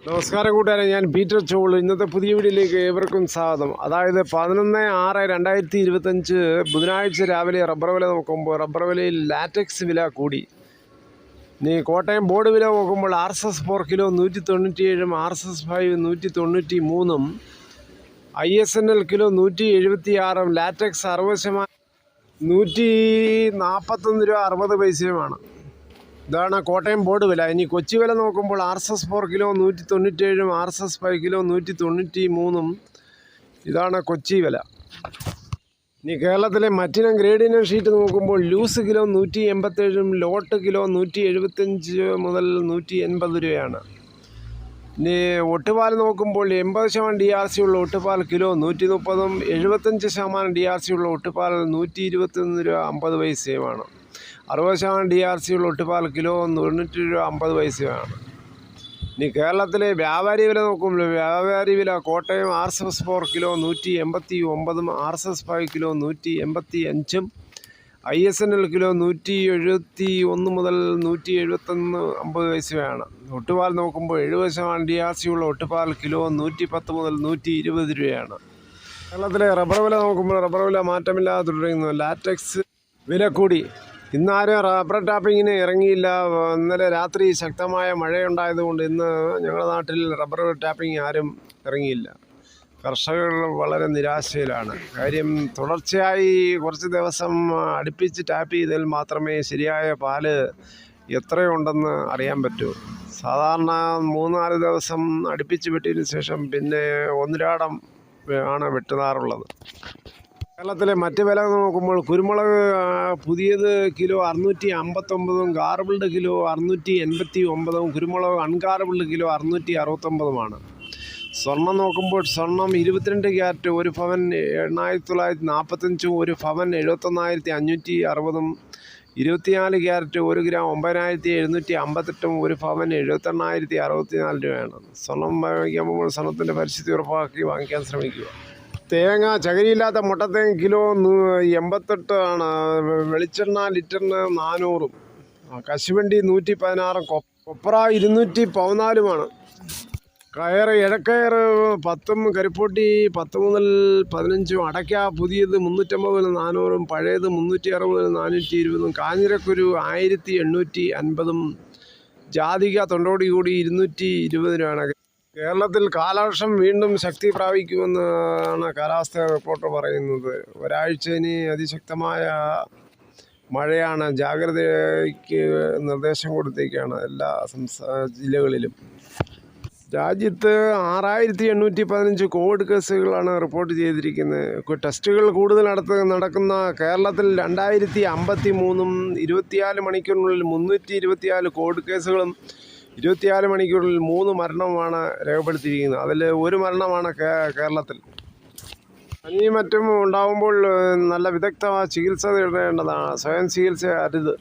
നമസ്കാരം കൂട്ടുകാരെ, ഞാൻ പീറ്റർ ചോള്. ഇന്നത്തെ പുതിയ വീഡിയോയിലേക്ക് ഏവർക്കും സ്വാഗതം. അതായത് 11/6/2025 ബുധനാഴ്ച രാവിലെ റബ്ബർ വില നോക്കുമ്പോൾ റബ്ബർ വിലയിൽ ലാറ്റക്സ് വില കൂടി. ഇനി കോട്ടയം ബോർഡ് വില നോക്കുമ്പോൾ RSS 4 kilo 197, RSS 5 193, ISNL kilo 176, latex 60% 141 രൂപ 60 പൈസയുമാണ്. ഇതാണ് കോട്ടയം ബോർഡ് വില. ഇനി കൊച്ചി വില നോക്കുമ്പോൾ RSS 4 കിലോ 197, RSS 5 കിലോ 193. ഇതാണ് കൊച്ചി വില. ഇനി കേരളത്തിലെ മറ്റിനം ഗ്രേഡിനം ഷീറ്റ് നോക്കുമ്പോൾ ലൂസ് കിലോ 187, ലോട്ട് കിലോ 175 മുതൽ 180 രൂപയാണ്. ഇനി ഒട്ടുപാൽ നോക്കുമ്പോൾ 80% DRC ഉള്ള ഒട്ടുപാൽ കിലോ 130, 75% DRC ഉള്ള ഒട്ടുപാൽ 121 രൂപ 50 പൈസയുമാണ്. 60% DRC ഉള്ള ഒട്ടുപാൽ കിലോ 90 രൂപ 50 പൈസയാണ്. ഇനി കേരളത്തിലെ വ്യാപാരി വില നോക്കുമ്പോൾ വ്യാപാരി വില Kottayam RSS 4 kilo 189, RSS 5 kilo 185, ISNL kilo 171 മുതൽ 171 50 പൈസയാണ്. ഒട്ടുപാൽ നോക്കുമ്പോൾ 70% DRC ഉള്ള ഒട്ടുപാൽ കിലോ 110 മുതൽ 120 രൂപയാണ്. കേരളത്തിലെ റബ്ബർ വില നോക്കുമ്പോൾ റബ്ബർ വില മാറ്റമില്ലാതെ തുടരുന്നു. ലാറ്റക്സ് വില കൂടി. ഇന്നാരും റബ്ബർ ടാപ്പിങ്ങിന് ഇറങ്ങിയില്ല. ഇന്നലെ രാത്രി ശക്തമായ മഴയുണ്ടായതുകൊണ്ട് ഇന്ന് ഞങ്ങളുടെ നാട്ടിൽ റബ്ബർ ടാപ്പിംഗ് ആരും ഇറങ്ങിയില്ല. കർഷകർ വളരെ നിരാശയിലാണ്. കാര്യം തുടർച്ചയായി കുറച്ച് ദിവസം അടുപ്പിച്ച് ടാപ്പ് ചെയ്താൽ മാത്രമേ ശരിയായ പാല് എത്രയുണ്ടെന്ന് അറിയാൻ പറ്റൂ. സാധാരണ 3-4 ദിവസം അടുപ്പിച്ച് വെട്ടിയതിന് ശേഷം പിന്നെ ഒന്നിരാടം ആണ് വെട്ടുന്നാറുള്ളത്. കേരളത്തിലെ മറ്റ് വില നോക്കുമ്പോൾ കുരുമുളക് പുതിയത് കിലോ 659, ഗാർബിൾഡ് കിലോ 689, കുരുമുളക് അൺഗാർബിൾഡ് കിലോ 669. സ്വർണം നോക്കുമ്പോൾ സ്വർണം 22 ക്യാരറ്റ് 1 പവൻ 8,945, 1 പവൻ 71,560, 24 ക്യാരറ്റ് 1 ഗ്രാം 9,758, 1 പവൻ 78,064 രൂപയാണ്. സ്വർണം വാങ്ങിക്കാൻ പോകുമ്പോൾ സ്വർണത്തിൻ്റെ പരിസ്ഥിതി ഉറപ്പാക്കി വാങ്ങിക്കാൻ ശ്രമിക്കുക. തേങ്ങ ചകിരിയില്ലാത്ത മുട്ടത്തേങ്ങ കിലോ 88 ആണ്. വെളിച്ചെണ്ണ ലിറ്ററിന് 400, കശുവണ്ടി 116, കൊപ്ര 214. കയർ ഇഴക്കയർ 10, കരിപ്പൊട്ടി 10 മുതൽ 15, അടയ്ക്ക പുതിയത് 350 മുതൽ 400, പഴയത് 360 മുതൽ 420, കാഞ്ഞിരക്കുരു 1850, ജാതിക തൊണ്ടോടി കൂടി 220 രൂപയാണ്. കേരളത്തിൽ കാലവർഷം വീണ്ടും ശക്തി പ്രാപിക്കുമെന്നാണ് കാലാവസ്ഥാ റിപ്പോർട്ട് പറയുന്നത്. ഒരാഴ്ച ഇനി അതിശക്തമായ മഴയാണ്. ജാഗ്രതയ്ക്ക് നിർദ്ദേശം കൊടുത്തേക്കാണ് എല്ലാ ജില്ലകളിലും. രാജ്യത്ത് 6815 കോവിഡ് കേസുകളാണ് റിപ്പോർട്ട് ചെയ്തിരിക്കുന്നത്. ടെസ്റ്റുകൾ കൂടുതൽ നടക്കുന്ന കേരളത്തിൽ 2053, 24 മണിക്കൂറിനുള്ളിൽ 324 കോവിഡ് കേസുകളും 24 മണിക്കൂറിൽ 3 മരണവുമാണ് രേഖപ്പെടുത്തിയിരിക്കുന്നത്. അതിൽ 1 മരണമാണ് കേരളത്തിൽ. പനിയും മറ്റും ഉണ്ടാകുമ്പോൾ നല്ല വിദഗ്ധ ചികിത്സ തേടേണ്ടതാണ്. സ്വയം ചികിത്സ അരുത്.